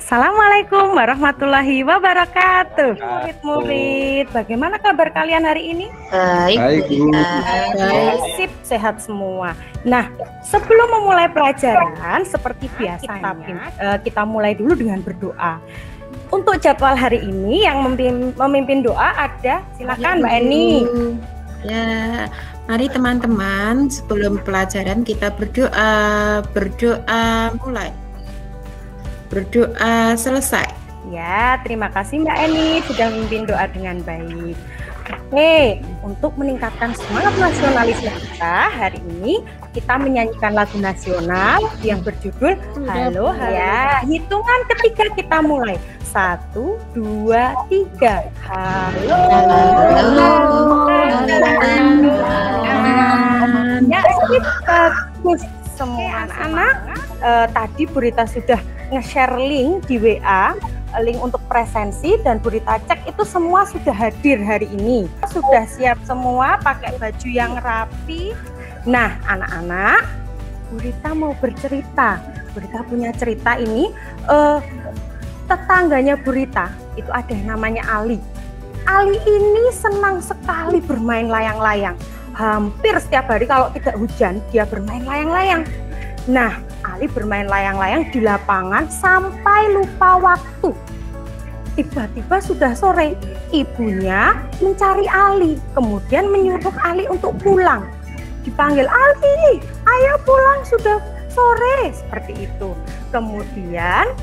Assalamualaikum warahmatullahi wabarakatuh. Murid-murid, bagaimana kabar kalian hari ini? Baik, Bu. Sip, sehat semua. Nah, sebelum memulai pelajaran, seperti biasanya, kita mulai dulu dengan berdoa. Untuk jadwal hari ini, yang memimpin doa ada, silakan Mbak Eni. Ya, mari teman-teman, sebelum pelajaran kita berdoa. Berdoa mulai. Berdoa selesai. Ya, terima kasih Mbak Eni sudah memimpin doa dengan baik. Oke, untuk meningkatkan semangat nasionalisme kita, hari ini kita menyanyikan lagu nasional yang berjudul Halo Halo. Ya, hitungan ketiga kita mulai. 1, 2, 3. Halo. Ya, bagus semua anak-anak. Tadi Bu Rita sudah nge-share link di WA, link untuk presensi, dan Bu Rita cek itu semua sudah hadir hari ini. Sudah siap semua, pakai baju yang rapi. Nah, anak-anak, Bu Rita mau bercerita. Bu Rita punya cerita ini. Tetangganya Bu Rita itu ada yang namanya Ali. Ali ini senang sekali bermain layang-layang. Hampir setiap hari kalau tidak hujan dia bermain layang-layang. Nah, Ali bermain layang-layang di lapangan sampai lupa waktu. Tiba-tiba sudah sore, ibunya mencari Ali, kemudian menyuruh Ali untuk pulang. Dipanggil, Ali, ayo pulang, sudah sore, seperti itu. Kemudian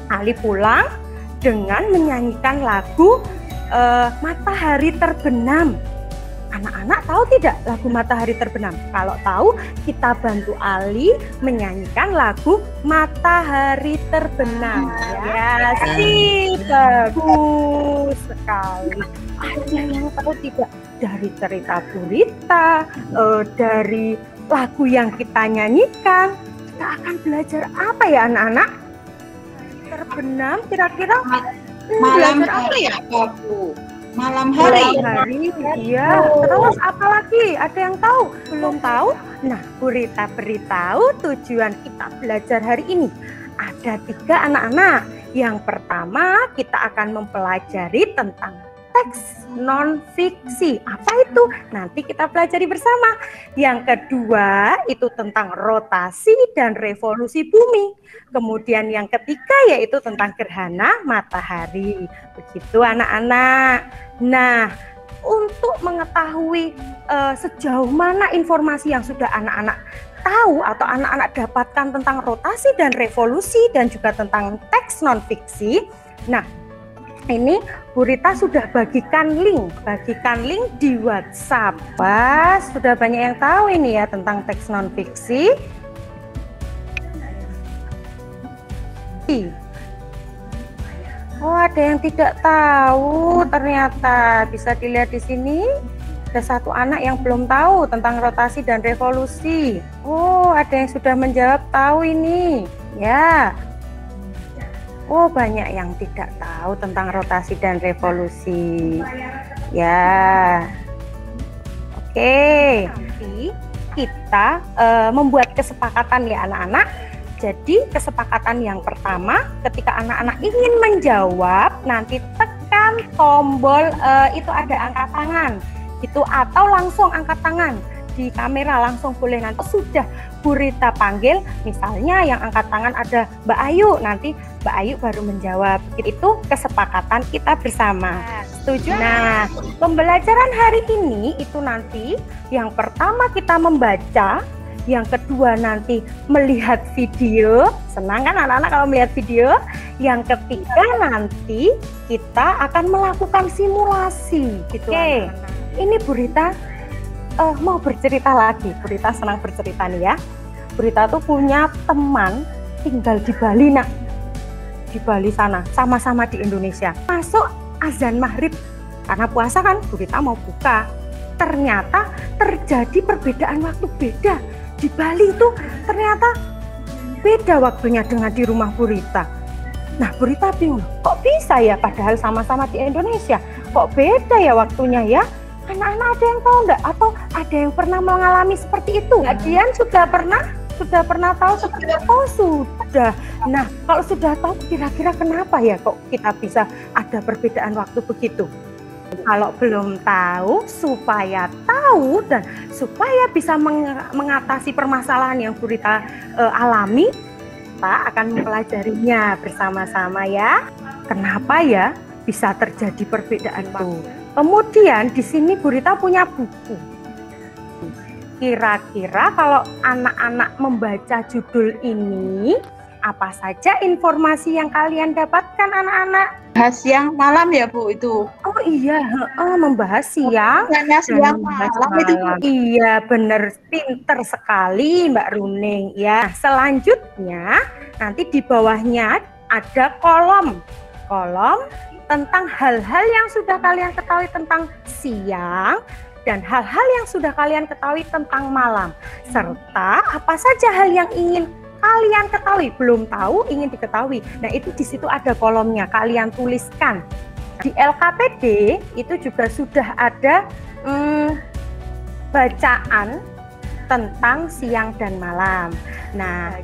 Ali pulang dengan menyanyikan lagu Matahari Terbenam. Anak-anak tahu tidak lagu Matahari Terbenam? Kalau tahu, kita bantu Ali menyanyikan lagu Matahari Terbenam. Ya, sih, bagus sekali. Ada yang tahu tidak dari cerita Bu Rita, dari lagu yang kita nyanyikan? Kita akan belajar apa ya anak-anak? Terbenam, kira-kira malam hari apa Bu? Malam hari. Ya. Terus apa lagi? Ada yang tahu? Belum tahu? Nah, Bu Rita beritahu tujuan kita belajar hari ini. Ada 3 anak-anak. Yang pertama, kita akan mempelajari tentang teks non-fiksi. Apa itu? Nanti kita pelajari bersama. Yang kedua, itu tentang rotasi dan revolusi bumi. Kemudian yang ketiga yaitu tentang gerhana matahari. Begitu anak-anak. Nah, untuk mengetahui sejauh mana informasi yang sudah anak-anak tahu atau anak-anak dapatkan tentang rotasi dan revolusi dan juga tentang teks non-fiksi. Nah, ini Bu Rita sudah bagikan link di WhatsApp. Sudah banyak yang tahu ini ya tentang teks non-fiksi. Oh, ada yang tidak tahu ternyata. Bisa dilihat di sini. Ada 1 anak yang belum tahu tentang rotasi dan revolusi. Oh, ada yang sudah menjawab tahu ini. Ya. Oh, banyak yang tidak tahu tentang rotasi dan revolusi. Ya. Oke. Nanti kita membuat kesepakatan ya anak-anak. Jadi kesepakatan yang pertama, ketika anak-anak ingin menjawab, nanti tekan tombol itu ada angkat tangan, gitu, atau langsung angkat tangan di kamera, langsung boleh. Nanti sudah Bu Rita panggil, misalnya yang angkat tangan ada Mbak Ayu, nanti Mbak Ayu baru menjawab. Itu kesepakatan kita bersama. Setuju? Nah, pembelajaran hari ini itu nanti yang pertama kita membaca. Yang kedua nanti melihat video, senang kan anak-anak kalau melihat video. Yang ketiga nanti kita akan melakukan simulasi gitu. Oke, ini Bu Rita mau bercerita lagi. Bu Rita senang bercerita nih ya. Bu Rita tuh punya teman tinggal di Bali nak. Di Bali sana, sama-sama di Indonesia. Masuk azan maghrib, karena puasa kan Bu Rita mau buka. Ternyata terjadi perbedaan waktu beda. Di Bali itu ternyata beda waktunya dengan di rumah Bu Rita. Nah, Bu Rita bingung, kok bisa ya padahal sama-sama di Indonesia? Kok beda ya waktunya ya? Anak-anak ada yang tahu enggak? Atau ada yang pernah mengalami seperti itu? Kalian sudah pernah sudah pernah tahu seperti itu? Oh sudah. Nah kalau sudah tahu kira-kira kenapa ya kok kita bisa ada perbedaan waktu begitu? Kalau belum tahu, supaya tahu dan supaya bisa mengatasi permasalahan yang Bu Rita alami, kita akan mempelajarinya bersama-sama ya. Kenapa ya bisa terjadi perbedaan waktu? Kemudian di sini Bu Rita punya buku. Kira-kira kalau anak-anak membaca judul ini, apa saja informasi yang kalian dapatkan anak-anak? Bahas siang malam ya Bu itu. Oh iya, membahas siang dan malam itu. Iya benar, pinter sekali Mbak Runing ya. Selanjutnya nanti di bawahnya ada kolom tentang hal-hal yang sudah kalian ketahui tentang siang dan hal-hal yang sudah kalian ketahui tentang malam, serta apa saja hal yang ingin kalian ketahui, belum tahu, ingin diketahui. Nah itu di situ ada kolomnya, kalian tuliskan. Di LKPD itu juga sudah ada bacaan tentang siang dan malam. Nah,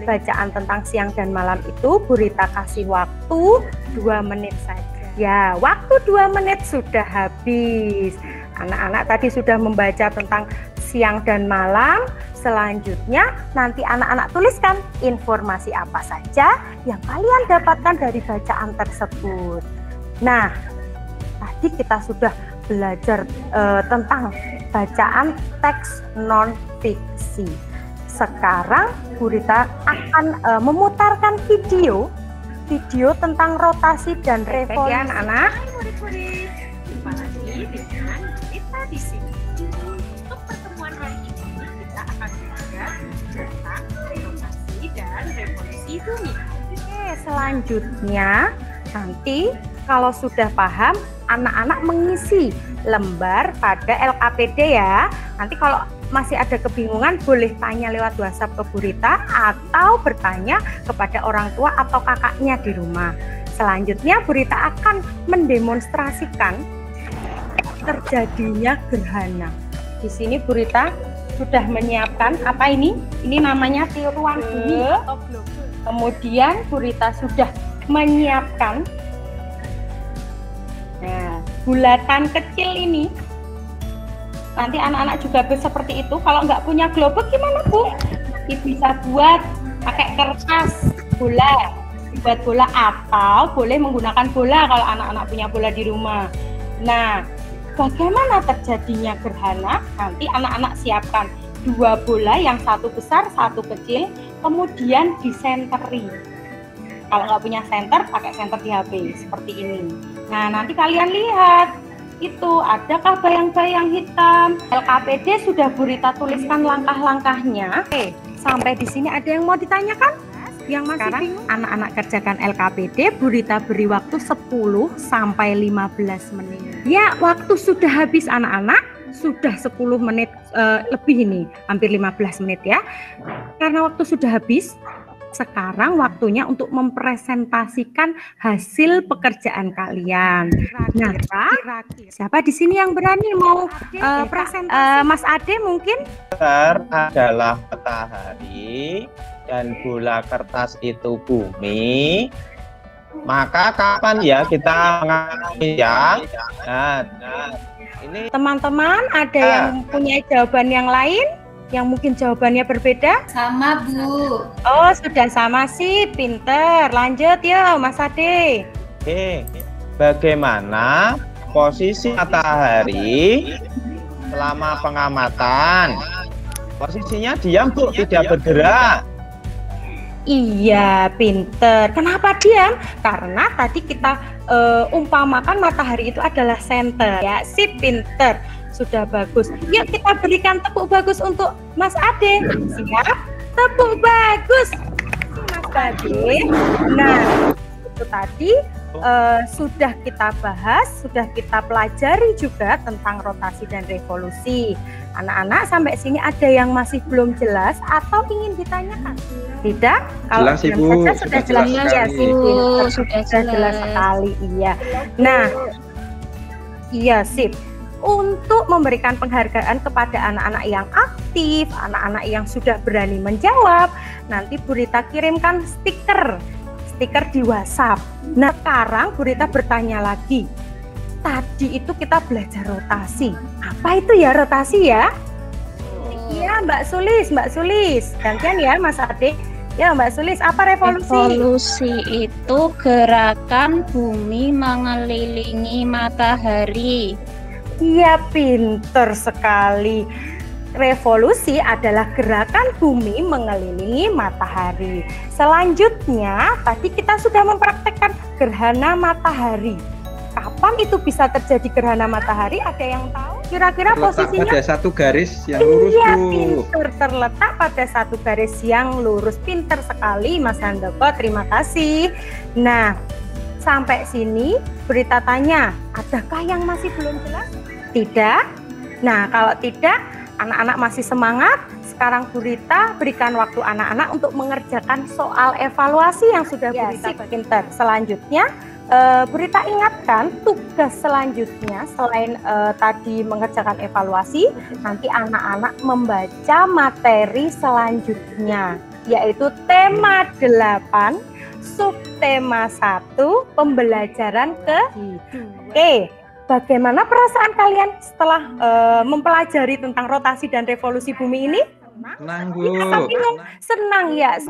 bacaan tentang siang dan malam itu Bu Rita kasih waktu 2 menit saja. Ya, waktu 2 menit sudah habis. Anak-anak tadi sudah membaca tentang siang dan malam. Selanjutnya nanti anak-anak tuliskan informasi apa saja yang kalian dapatkan dari bacaan tersebut. Nah, tadi kita sudah belajar tentang bacaan teks non-fiksi. Sekarang Bu Rita akan memutarkan video tentang rotasi dan revolusi. Ya, anak-anak. Jumpa lagi dengan kita di sini. Untuk pertemuan hari ini kita akan belajar tentang rotasi dan revolusi bumi. Oke, selanjutnya nanti kalau sudah paham, anak-anak mengisi lembar pada LKPD ya. Nanti kalau masih ada kebingungan boleh tanya lewat WhatsApp ke Bu Rita atau bertanya kepada orang tua atau kakaknya di rumah. Selanjutnya Bu Rita akan mendemonstrasikan terjadinya gerhana. Di sini Bu Rita sudah menyiapkan apa ini? Ini namanya tiruan bumi atau globe. Kemudian Bu Rita sudah menyiapkan bulatan kecil ini. Nanti anak-anak juga seperti itu. Kalau nggak punya globe gimana Bu? Bisa buat pakai kertas bola, buat bola, atau boleh menggunakan bola kalau anak-anak punya bola di rumah. Nah, bagaimana terjadinya gerhana? Nanti anak-anak siapkan 2 bola, yang satu besar, satu kecil, kemudian disenteri. Kalau nggak punya senter, pakai senter di HP seperti ini. Nah, nanti kalian lihat itu adakah bayang-bayang hitam. LKPD sudah Bu Rita tuliskan langkah-langkahnya. Oke, sampai di sini ada yang mau ditanyakan? Yang masih sekarang bingung? Anak-anak kerjakan LKPD, Bu Rita beri waktu 10 sampai 15 menit. Ya, waktu sudah habis anak-anak. Sudah 10 menit lebih ini, hampir 15 menit ya. Karena waktu sudah habis, sekarang waktunya untuk mempresentasikan hasil pekerjaan kalian. Nah, siapa di sini yang berani mau presentasi? Mas Ade mungkin? Adalah matahari dan bola kertas itu bumi. Maka kapan ya kita mengalami ya? Ini teman-teman ada yang punya jawaban yang lain? Yang mungkin jawabannya berbeda? Sama Bu. Oh sudah sama sih, pinter. Lanjut yuk Mas Ade. Oke, bagaimana posisi matahari selama pengamatan? Posisinya diam Bu, tidak bergerak. Iya, pinter. Kenapa diam? Karena tadi kita umpamakan matahari itu adalah senter. Ya, sip, pinter. Sudah bagus. Yuk kita berikan tepuk bagus untuk Mas Ade. Siap? Tepuk bagus. Mas Ade. Nah, itu tadi sudah kita bahas, sudah kita pelajari juga tentang rotasi dan revolusi. Anak-anak sampai sini ada yang masih belum jelas atau ingin ditanyakan? Tidak? Kalau jelas, Ibu. Sudah jelas ya, sudah jelas sekali. Iya. Nah, iya sip. untuk memberikan penghargaan kepada anak-anak yang aktif, anak-anak yang sudah berani menjawab. Nanti Bu Rita kirimkan stiker di WhatsApp. Nah, sekarang Bu Rita bertanya lagi. Tadi itu kita belajar rotasi. Apa itu ya rotasi ya? Iya, Mbak Sulis. Gantian ya Mas Ade. Ya Mbak Sulis, apa revolusi? Revolusi itu gerakan bumi mengelilingi matahari. Iya, pinter sekali. Revolusi adalah gerakan bumi mengelilingi matahari. Selanjutnya, tadi kita sudah mempraktekkan gerhana matahari. Kapan itu bisa terjadi gerhana matahari? Ada yang tahu? Kira-kira posisinya pada satu garis yang lurus. Iya, pinter, terletak pada satu garis yang lurus. Pinter sekali Mas Handoko, terima kasih. Nah, sampai sini berita tanya, adakah yang masih belum jelas? Tidak? Nah, kalau tidak, anak-anak masih semangat. Sekarang Bu Rita berikan waktu anak-anak untuk mengerjakan soal evaluasi yang sudah Bu Rita pinter. Selanjutnya, Bu Rita ingatkan tugas selanjutnya selain tadi mengerjakan evaluasi, nanti anak-anak membaca materi selanjutnya, yaitu tema 8, subtema 1, pembelajaran Oke, bagaimana perasaan kalian setelah mempelajari tentang rotasi dan revolusi bumi ini? Senang, Bu. Senang ya.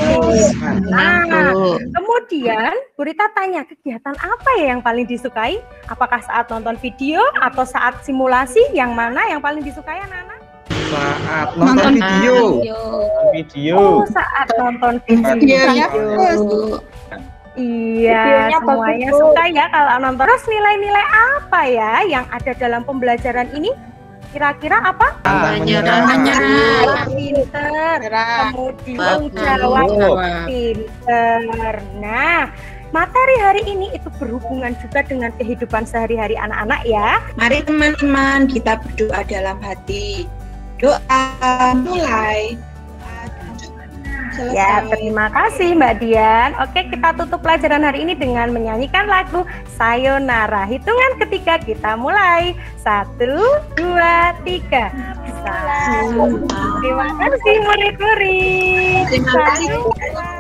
Nah, kemudian Bu Rita tanya, kegiatan apa ya yang paling disukai? Apakah saat nonton video atau saat simulasi? Yang mana yang paling disukai anak-anak? Saat nonton video. Oh, saat nonton video. Iya, semuanya suka ya kalau nonton. Terus nilai-nilai apa ya yang ada dalam pembelajaran ini? Kira-kira apa? Pinter, kemudian jawab pinter. Nah, materi hari ini itu berhubungan juga dengan kehidupan sehari-hari anak-anak ya. Mari teman-teman kita berdoa dalam hati. Doa mulai. Selesai. Ya, terima kasih Mbak Dian. Oke, kita tutup pelajaran hari ini dengan menyanyikan lagu Sayonara. Hitungan ketiga kita mulai. 1, 2, 3. Terima kasih murid-murid. Terima kasih.